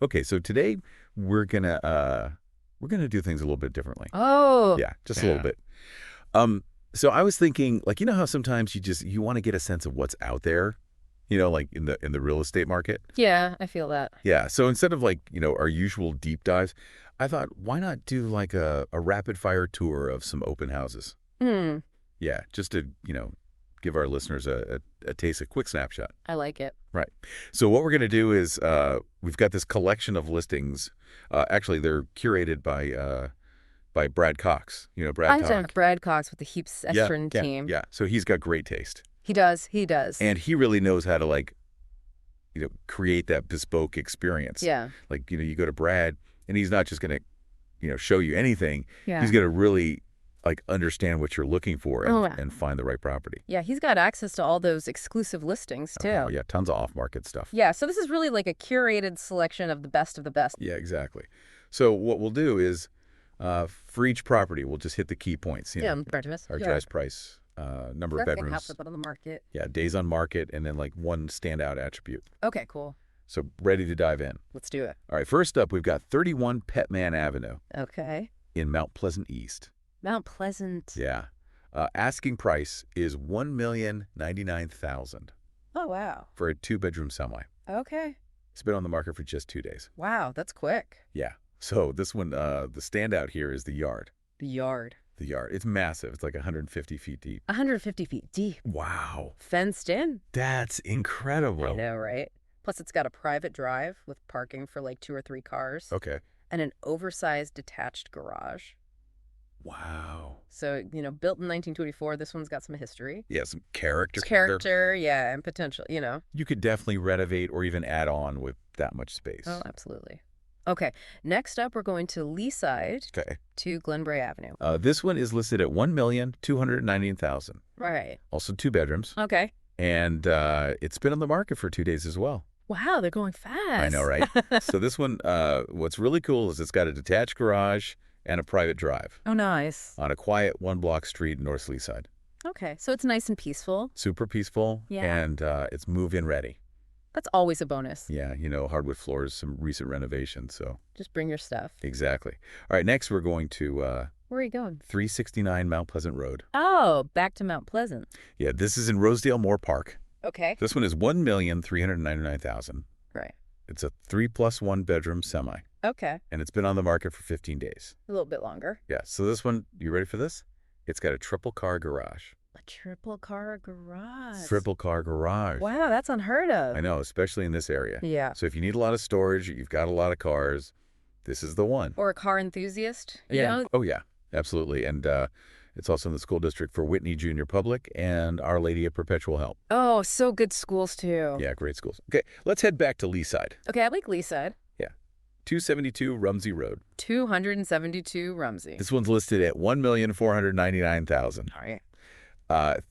Okay, so today we're gonna do things a little bit differently. Oh, Yeah, just a little bit. Um, so I was thinking, like, how sometimes you want to get a sense of what's out there, like in the real estate market. yeah, I feel that. Yeah. So instead of like, our usual deep dives, I thought, why not do like a rapid fire tour of some open houses? Hmm, Yeah, just to, give our listeners a taste, a quick snapshot. I like it. Right. So what we're going to do is we've got this collection of listings. Actually, they're curated by Brad Cox. Brad I know Talk. Brad Cox with the Heaps Yeah, Estrin yeah, team. yeah. So he's got great taste, He does, he does. and he really knows how to like create that bespoke experience. Yeah, Like you go to Brad, and he's not just going to show you anything. yeah. He's going to really like understand what you're looking for Oh, and yeah. and find the right property. Yeah, he's got access to all those exclusive listings Oh too. yeah, tons of off market stuff. Yeah, so this is really like a curated selection of the best of the best. Yeah, exactly. So what we'll do is, for each property, we'll just hit the key points. Yeah, I'm Artemis. Our Yeah. drive price, number of That's gonna bedrooms, have to put on the market. yeah, days on market, and then like one standout attribute. Okay, cool. So ready to dive in. Let's do it. All right, first up, we've got 31 Petman Avenue Okay. in Mount Pleasant East. Mount Pleasant. Yeah. Asking price is $1,099,000 Oh, wow. for a two-bedroom semi. Okay. It's been on the market for just 2 days. Wow, that's quick. Yeah. So this one, the standout here is the yard. The yard. The yard. It's massive. It's like 150 feet deep. 150 feet deep. Wow. Fenced in. That's incredible. I know, right? Plus, it's got a private drive with parking for like 2 or 3 cars Okay. and an oversized detached garage. Wow. So, built in 1924, this one's got some history. Yeah, some character. It's character, yeah, and potential. You could definitely renovate or even add on with that much space. Oh, absolutely. Okay, next up, we're going to Leaside Okay. to Glenbrae Avenue. This one is listed at $1,219,000. Right. Also 2 bedrooms. Okay. And it's been on the market for 2 days as well. Wow, they're going fast. I know, right? So this one, what's really cool is it's got a detached garage and a private drive Oh, nice. on a quiet one-block street in North Leaside. Okay, so it's nice and peaceful. Super peaceful, Yeah. and it's move-in ready. That's always a bonus. Yeah, hardwood floors, some recent renovations, so Just bring your stuff. exactly. All right, next we're going to Where are you going? 369 Mount Pleasant Road. Oh, back to Mount Pleasant. Yeah, this is in Rosedale Moore Park. Okay. This one is $1,399,000. Right. It's a 3+1 bedroom semi, Okay. and it's been on the market for 15 days. A little bit longer. Yeah, so this one, you ready for this? It's got a triple car garage. A triple car garage. Triple car garage. Wow, that's unheard of. I know, especially in this area. Yeah. So if you need a lot of storage, you've got a lot of cars, this is the one. Or a car enthusiast. You know? Oh, yeah, absolutely. And it's also in the school district for Whitney Junior Public and Our Lady of Perpetual Help. Oh, so good schools too. Yeah, great schools. Okay, let's head back to Leaside. Okay, I like Leaside. 272 Rumsey Road. 272 Rumsey. This one's listed at $1,499,000. All right.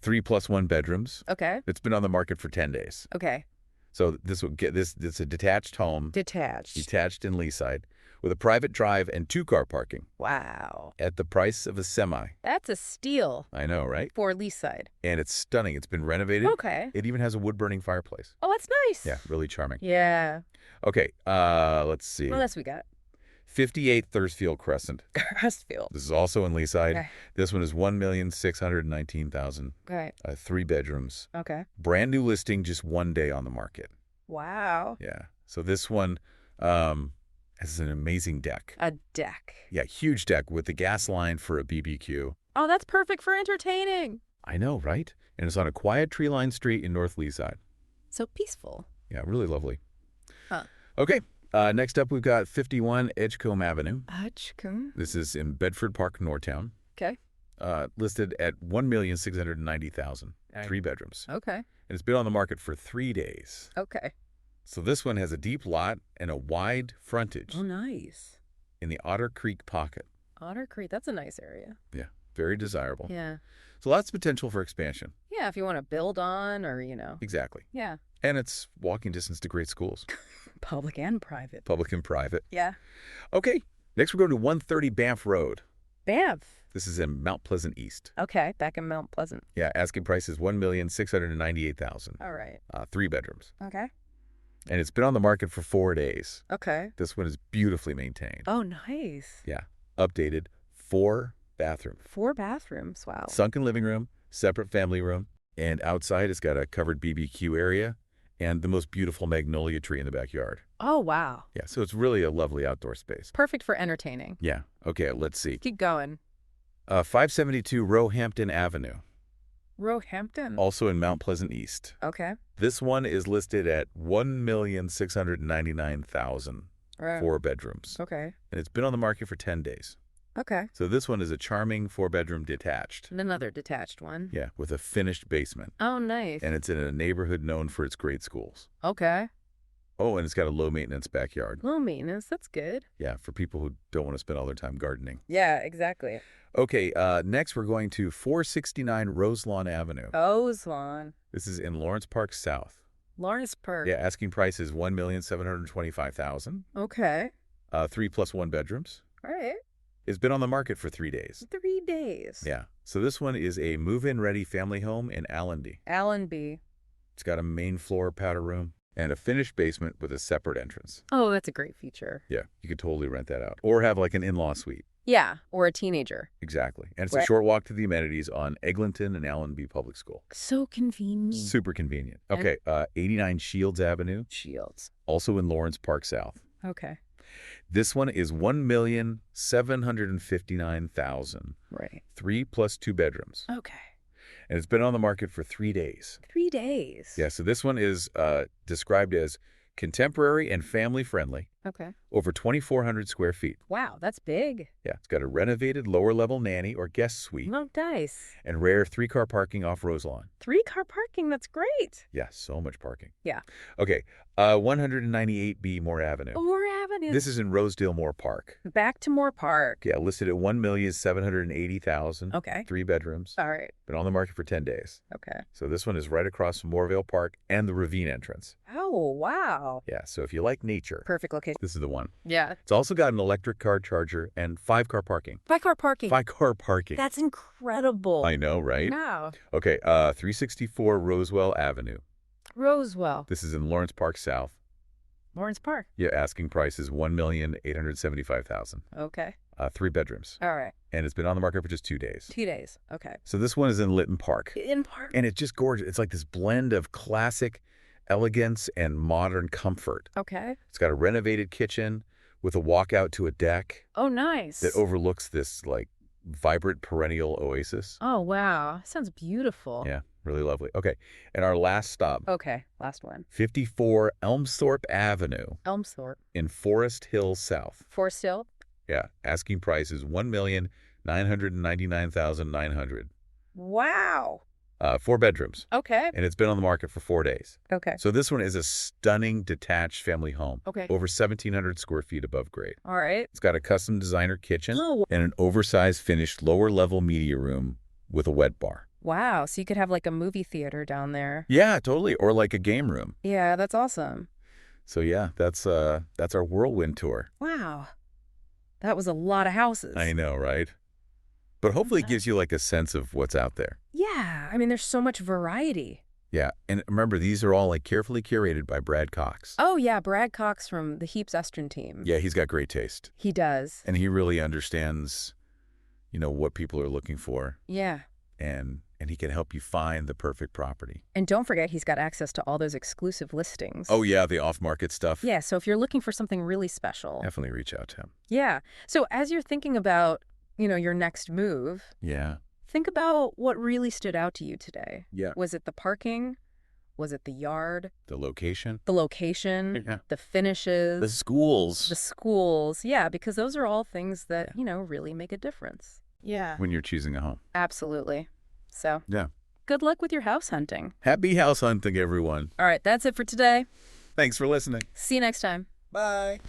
3+1 bedrooms. Okay. It's been on the market for 10 days. Okay. So this would get this. It's a detached home, Detached. detached in Leaside, with a private drive and 2-car parking Wow. at the price of a semi. That's a steal I know, right? for Leaside. And it's stunning. It's been renovated. Okay. It even has a wood-burning fireplace. Oh, that's nice. Yeah, really charming. Yeah. Okay, let's see. What else we got? 58 Thursfield Crescent. Crestfield. This is also in Leaside. Okay. This one is $1,619,000. Okay. 3 bedrooms. Okay. Brand new listing, just 1 day on the market. Wow. Yeah. So this one has an amazing deck. A deck. Yeah, huge deck with the gas line for a BBQ. Oh, that's perfect for entertaining. I know, right? And it's on a quiet tree-lined street in North Leaside. So peaceful. Yeah, really lovely. Huh. Okay. Next up, we've got 51 Edgecombe Avenue. Edgecombe. This is in Bedford Park, Nortown. Okay. Listed at $1,690,000. 3 bedrooms. Okay. And it's been on the market for 3 days. Okay. So this one has a deep lot and a wide frontage Oh, nice. in the Otter Creek pocket. Otter Creek. That's a nice area. Yeah, very desirable. Yeah. So lots of potential for expansion. Yeah, if you want to build on or, Exactly. Yeah. And it's walking distance to great schools, Public and private. public and private. Yeah. Okay, next we're going to 130 Banff Road. Banff. This is in Mount Pleasant East. Okay, back in Mount Pleasant. Yeah, asking price is $1,698,000. All right. 3 bedrooms. Okay. And it's been on the market for 4 days. Okay. This one is beautifully maintained. Oh, nice. Yeah. Updated. 4 bathrooms. 4 bathrooms. Wow. Sunken living room, separate family room, and outside it's got a covered BBQ area and the most beautiful magnolia tree in the backyard. Oh, wow. Yeah, so it's really a lovely outdoor space. Perfect for entertaining. Yeah. Okay, let's see. Keep going. 572 Roehampton Avenue, Roehampton. also in Mount Pleasant East. Okay. This one is listed at $1,699,000, Right. 4 bedrooms. Okay. And it's been on the market for 10 days. Okay. So this one is a charming 4-bedroom detached. And another detached one. Yeah, with a finished basement. Oh, nice. And it's in a neighborhood known for its great schools. Okay. Oh, and it's got a low-maintenance backyard. Low maintenance. That's good. Yeah, for people who don't want to spend all their time gardening. Yeah, exactly. Okay, next we're going to 469 Roselawn Avenue. Ozlon. This is in Lawrence Park South. Lawrence Park. Yeah, asking price is $1,725,000. Okay. 3 plus 1 bedrooms. All right. It's been on the market for 3 days. 3 days. Yeah, so this one is a move-in ready family home in Allenby. Allenby. It's got a main floor powder room and a finished basement with a separate entrance. Oh, that's a great feature. Yeah, you could totally rent that out. Or have like an in-law suite. Yeah, or a teenager. Exactly. And it's a Right. short walk to the amenities on Eglinton and Allenby Public School. So convenient. Super convenient. And- Okay, 89 Shields Avenue, Shields. also in Lawrence Park South. Okay. This one is $1,759,000, Right. 3 plus 2 bedrooms. Okay. And it's been on the market for 3 days. 3 days. Yeah, so this one is described as contemporary and family friendly, Okay. over 2,400 square feet. Wow, that's big. Yeah, it's got a renovated lower level nanny or guest suite No dice. and rare 3-car parking off Roselawn. 3-car parking. That's great. Yeah, so much parking. Yeah. Okay, 198B Moore Avenue. Moore Avenue. This is in Rosedale Moore Park. Back to Moore Park. Yeah, listed at $1,780,000. Okay. 3 bedrooms. All right. Been on the market for 10 days. Okay. So this one is right across from Moorvale Park and the Ravine entrance. Oh, wow. Yeah, so if you like nature, Perfect location. this is the one. Yeah. It's also got an electric car charger and 5-car parking. 5-car parking. 5-car parking. That's incredible. I know, right? Wow. Okay, 364 Rosewell Avenue. Rosewell. This is in Lawrence Park South. Lawrence Park. Yeah, asking price is $1,875,000. Okay. 3 bedrooms. All right. And it's been on the market for just 2 days. 2 days. Okay. So this one is in Lytton Park. In Park. And it's just gorgeous. It's like this blend of classic elegance and modern comfort. Okay. It's got a renovated kitchen with a walkout to a deck Oh, nice. that overlooks this like vibrant perennial oasis. Oh, wow. Sounds beautiful. Yeah, really lovely. Okay, and our last stop, Okay. Last one. 54 Elmthorpe Avenue Elmthorpe. in Forest Hill South. Forest Hill. Yeah, asking price is $1,999,900. Wow. 4 bedrooms, Okay. and it's been on the market for 4 days. Okay. So this one is a stunning detached family home, Okay. over 1,700 square feet above grade. All right. It's got a custom designer kitchen Oh, and an oversized finished lower level media room with a wet bar. wow. So you could have like a movie theater down there. Yeah, totally, or like a game room. Yeah, that's awesome. So yeah, that's our whirlwind tour. Wow. That was a lot of houses. I know, right? But hopefully it Okay. gives you like a sense of what's out there. Yeah. I mean, there's so much variety. Yeah, and remember, these are all like carefully curated by Brad Cox. Oh, yeah. Brad Cox from the Heaps Estrin team. Yeah, he's got great taste. He does. And he really understands, what people are looking for, Yeah. and he can help you find the perfect property. And don't forget, he's got access to all those exclusive listings. Oh yeah, the off-market stuff. Yeah. So if you're looking for something really special. Definitely reach out to him. Yeah. So as you're thinking about, your next move, Yeah. think about what really stood out to you today. Yeah. Was it the parking? Was it the yard? The location. The location? Yeah. The finishes? The schools. The schools? Yeah, because those are all things that, really make a difference. Yeah. When you're choosing a home. Absolutely. So, Yeah. good luck with your house hunting. Happy house hunting, everyone. All right, that's it for today. Thanks for listening. See you next time. Bye.